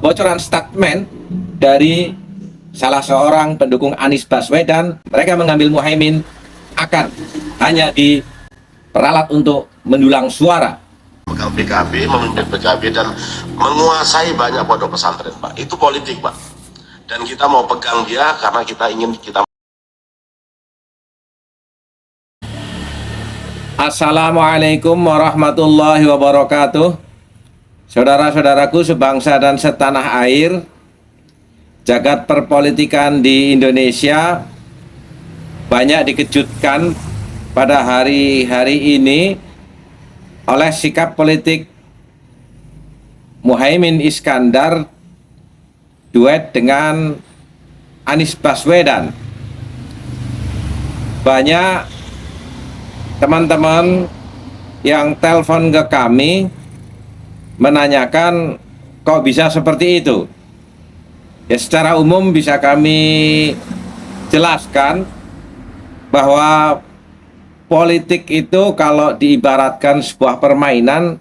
bocoran statement dari salah seorang pendukung Anies Baswedan. Mereka mengambil Muhaimin akan hanya diperalat untuk mendulang suara. Pegang PKB, memimpin PKB dan menguasai banyak pondok pesantren, Pak. Itu politik, Pak. Dan kita mau pegang dia karena kita ingin kita. Assalamualaikum warahmatullahi wabarakatuh. Saudara-saudaraku sebangsa dan setanah air, jagat perpolitikan di Indonesia banyak dikejutkan pada hari-hari ini oleh sikap politik Muhaimin Iskandar duet dengan Anies Baswedan. Banyak teman-teman yang telepon ke kami menanyakan kok bisa seperti itu. Ya, secara umum bisa kami jelaskan bahwa politik itu kalau diibaratkan sebuah permainan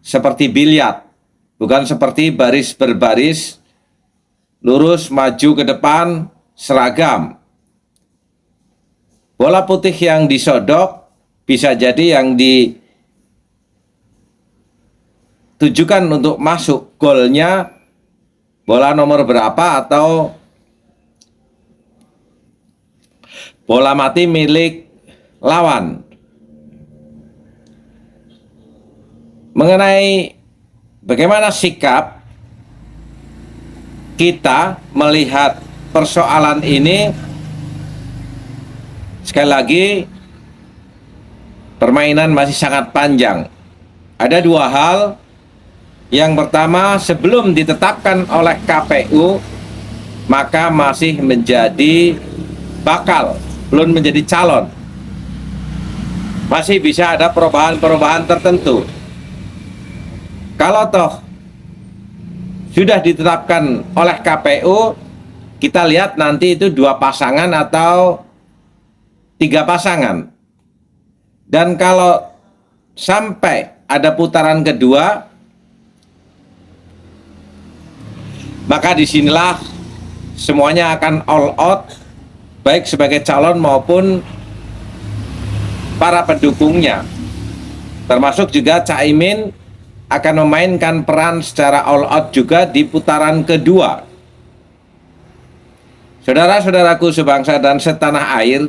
seperti biliar, bukan seperti baris berbaris, lurus maju ke depan, seragam. Bola putih yang disodok bisa jadi yang ditujukan untuk masuk golnya bola nomor berapa atau bola mati milik lawan. Mengenai bagaimana sikap kita melihat persoalan ini, sekali lagi permainan masih sangat panjang. Ada dua hal. Yang pertama, sebelum ditetapkan oleh KPU maka masih menjadi bakal, belum menjadi calon. Masih bisa ada perubahan-perubahan tertentu. Kalau toh sudah ditetapkan oleh KPU, kita lihat nanti itu 2 pasangan atau 3 pasangan. Dan kalau sampai ada putaran kedua, maka disinilah semuanya akan all out, baik sebagai calon maupun para pendukungnya, termasuk juga Caimin akan memainkan peran secara all out juga di putaran kedua. Saudara-saudaraku sebangsa dan setanah air,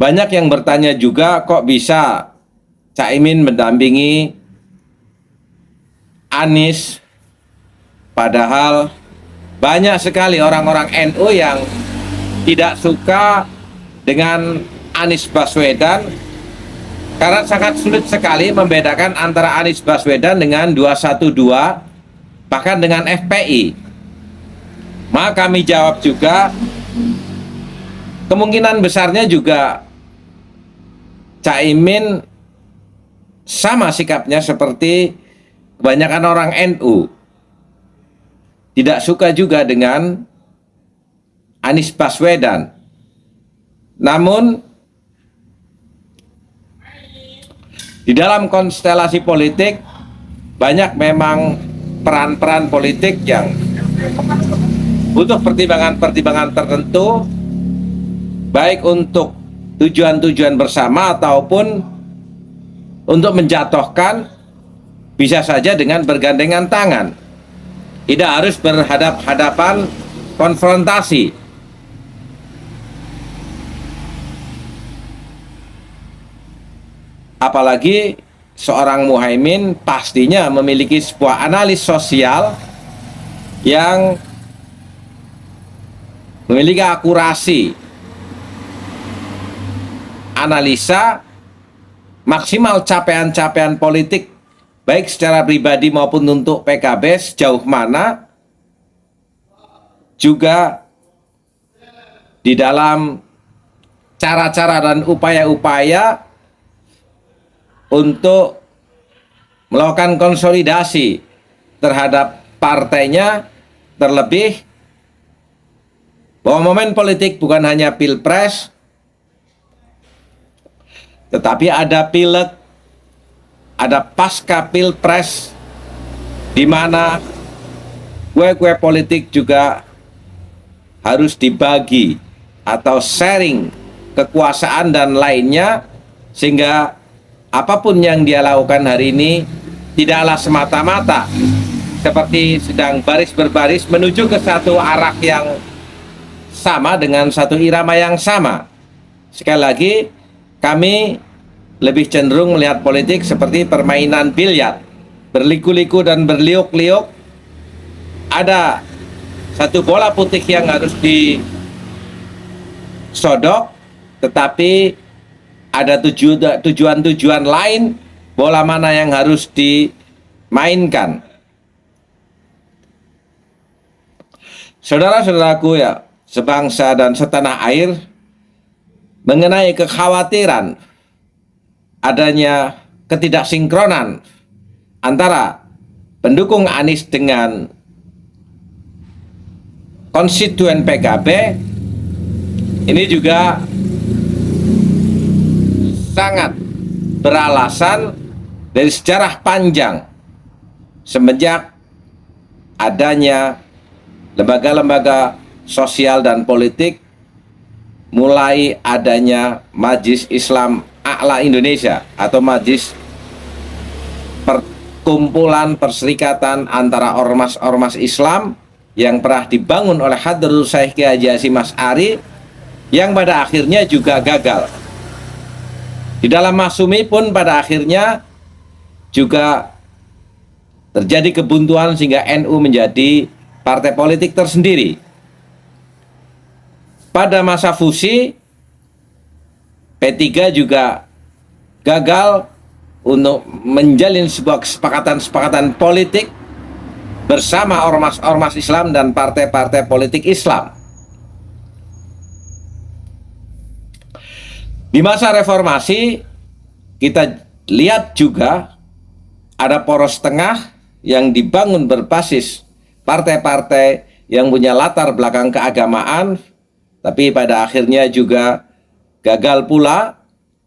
banyak yang bertanya juga kok bisa Caimin mendampingi Anies, padahal banyak sekali orang-orang NU yang tidak suka dengan Anies Baswedan karena sangat sulit sekali membedakan antara Anies Baswedan dengan 212, bahkan dengan FPI. Maka kami jawab juga, kemungkinan besarnya juga Caimin sama sikapnya seperti kebanyakan orang NU, tidak suka juga dengan Anies Baswedan. Namun di dalam konstelasi politik banyak memang peran-peran politik yang butuh pertimbangan-pertimbangan tertentu, baik untuk tujuan-tujuan bersama ataupun untuk menjatuhkan, bisa saja dengan bergandengan tangan. Tidak harus berhadap-hadapan konfrontasi. Apalagi seorang Muhaimin pastinya memiliki sebuah analis sosial yang memiliki akurasi analisa maksimal capaian-capaian politik baik secara pribadi maupun untuk PKB sejauh mana, juga di dalam cara-cara dan upaya-upaya untuk melakukan konsolidasi terhadap partainya, terlebih bahwa momen politik bukan hanya pilpres, tetapi ada pileg, ada pasca pilpres di mana kue-kue politik juga harus dibagi atau sharing kekuasaan dan lainnya, sehingga apapun yang dia lakukan hari ini tidaklah semata-mata seperti sedang baris berbaris menuju ke satu arah yang sama dengan satu irama yang sama. Sekali lagi, kami lebih cenderung melihat politik seperti permainan biliar, berliku-liku dan berliuk-liuk. Ada satu bola putih yang harus disodok, tetapi ada tujuan-tujuan lain, bola mana yang harus dimainkan. Saudara-saudaraku ya, sebangsa dan setanah air, mengenai kekhawatiran adanya ketidaksinkronan antara pendukung Anies dengan konstituen PKB, ini juga sangat beralasan dari sejarah panjang semenjak adanya lembaga-lembaga sosial dan politik, mulai adanya Majelis Islam A'la Indonesia atau Majelis Perkumpulan Perserikatan antara ormas-ormas Islam yang pernah dibangun oleh Hadratul Syekh Kiai Haji Hasyim Asy'ari, yang pada akhirnya juga gagal. Di dalam Masyumi pun pada akhirnya juga terjadi kebuntuan sehingga NU menjadi partai politik tersendiri. Pada masa fusi, P3 juga gagal untuk menjalin sebuah kesepakatan politik bersama ormas-ormas Islam dan partai-partai politik Islam. Di masa reformasi, kita lihat juga ada poros tengah yang dibangun berbasis partai-partai yang punya latar belakang keagamaan, tapi pada akhirnya juga gagal pula,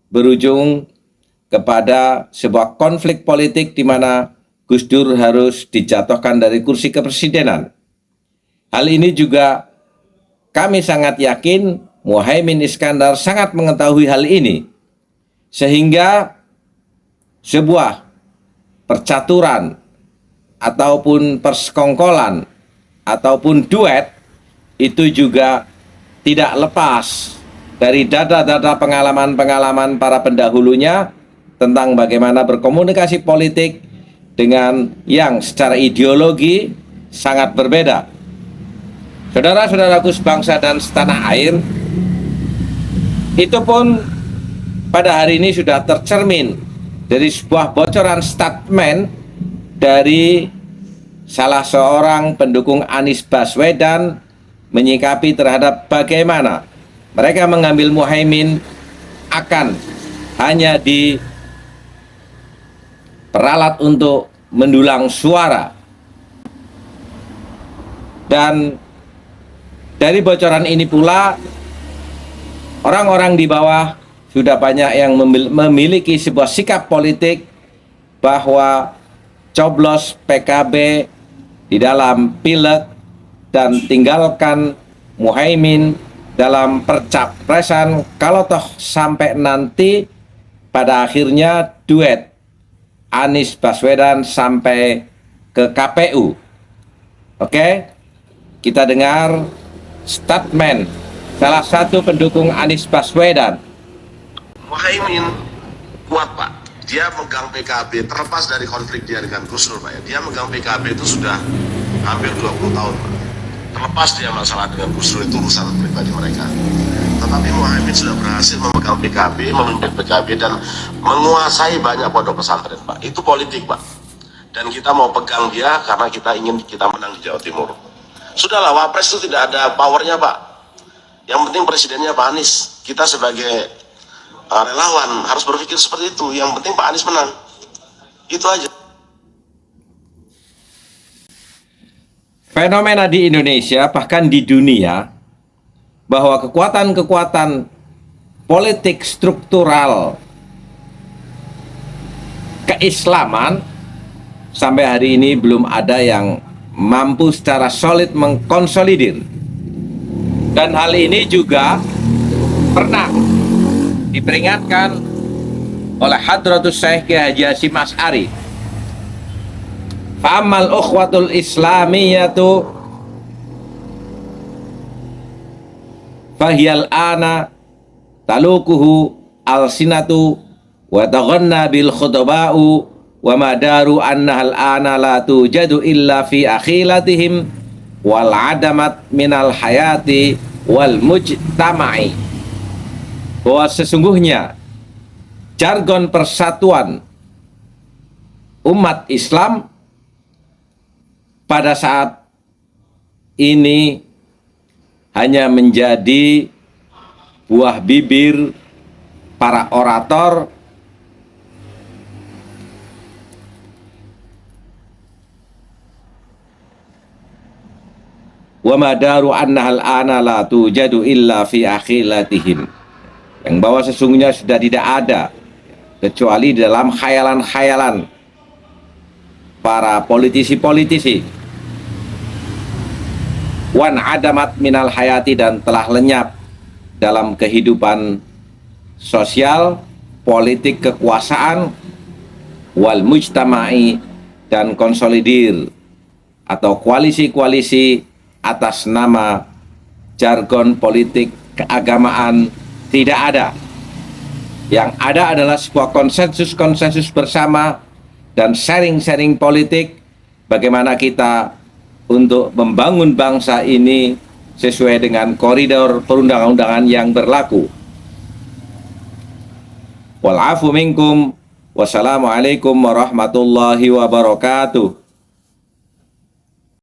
berujung kepada sebuah konflik politik di mana Gus Dur harus dijatuhkan dari kursi kepresidenan. Hal ini juga kami sangat yakin Muhaimin Iskandar sangat mengetahui hal ini, sehingga sebuah percaturan ataupun persekongkolan ataupun duet itu juga tidak lepas dari data-data pengalaman-pengalaman para pendahulunya tentang bagaimana berkomunikasi politik dengan yang secara ideologi sangat berbeda. Saudara-saudaraku sebangsa dan setanah air, itu pun pada hari ini sudah tercermin dari sebuah bocoran statement dari salah seorang pendukung Anies Baswedan menyikapi terhadap bagaimana mereka mengambil Muhaimin akan hanya diperalat untuk mendulang suara. Dan dari bocoran ini pula, orang-orang di bawah sudah banyak yang memiliki sebuah sikap politik bahwa coblos PKB di dalam pileg dan tinggalkan Muhaimin dalam percapresan, kalau toh sampai nanti pada akhirnya duet Anies Baswedan sampai ke KPU. Oke, kita dengar statement salah satu pendukung Anies Baswedan. Muhaimin kuat Pak, dia megang PKB terlepas dari konflik dia dengan Gus Dur Pak ya. Dia megang PKB itu sudah hampir 20 tahun Pak. Terlepas dia masalah dengan Gus Dur, itu urusan pribadi mereka. Tetapi Muhaimin sudah berhasil memegang PKB, memimpin PKB dan menguasai banyak pondok pesantren Pak. Itu politik Pak. Dan kita mau pegang dia karena kita ingin kita menang di Jawa Timur. Sudahlah, Wapres itu tidak ada powernya Pak. Yang penting presidennya Pak Anies. Kita sebagai relawan harus berpikir seperti itu. Yang penting Pak Anies menang. Itu aja. Fenomena di Indonesia, bahkan di dunia, bahwa kekuatan-kekuatan politik struktural keislaman sampai hari ini belum ada yang mampu secara solid mengkonsolidir. Dan hal ini juga pernah diperingatkan oleh Hadratus Syekh Haji Hasyim Asy'ari. Fa'amal ukhwatul islamiyatu fahiyal ana talukuhu al-sinatu wa taghanna bil khutba'u wa madaru annahal ana la tujadu illa fi akhilatihim wal adamat minal hayati wal mujtama'i. Bahwa sesungguhnya jargon persatuan umat Islam pada saat ini hanya menjadi buah bibir para orator wa madaru annahal ana la tujadu illa fi akhilatihim, yang bahwa sesungguhnya sudah tidak ada kecuali dalam khayalan-khayalan para politisi-politisi. Wan adamat minal hayati, dan telah lenyap dalam kehidupan sosial, politik, kekuasaan, wal mujtama'i, dan konsolidir atau koalisi-koalisi atas nama jargon politik keagamaan tidak ada. Yang ada adalah sebuah konsensus-konsensus bersama dan sharing-sharing politik bagaimana kita untuk membangun bangsa ini sesuai dengan koridor perundang-undangan yang berlaku. Wal afu minkum. Wassalamualaikum warahmatullahi wabarakatuh.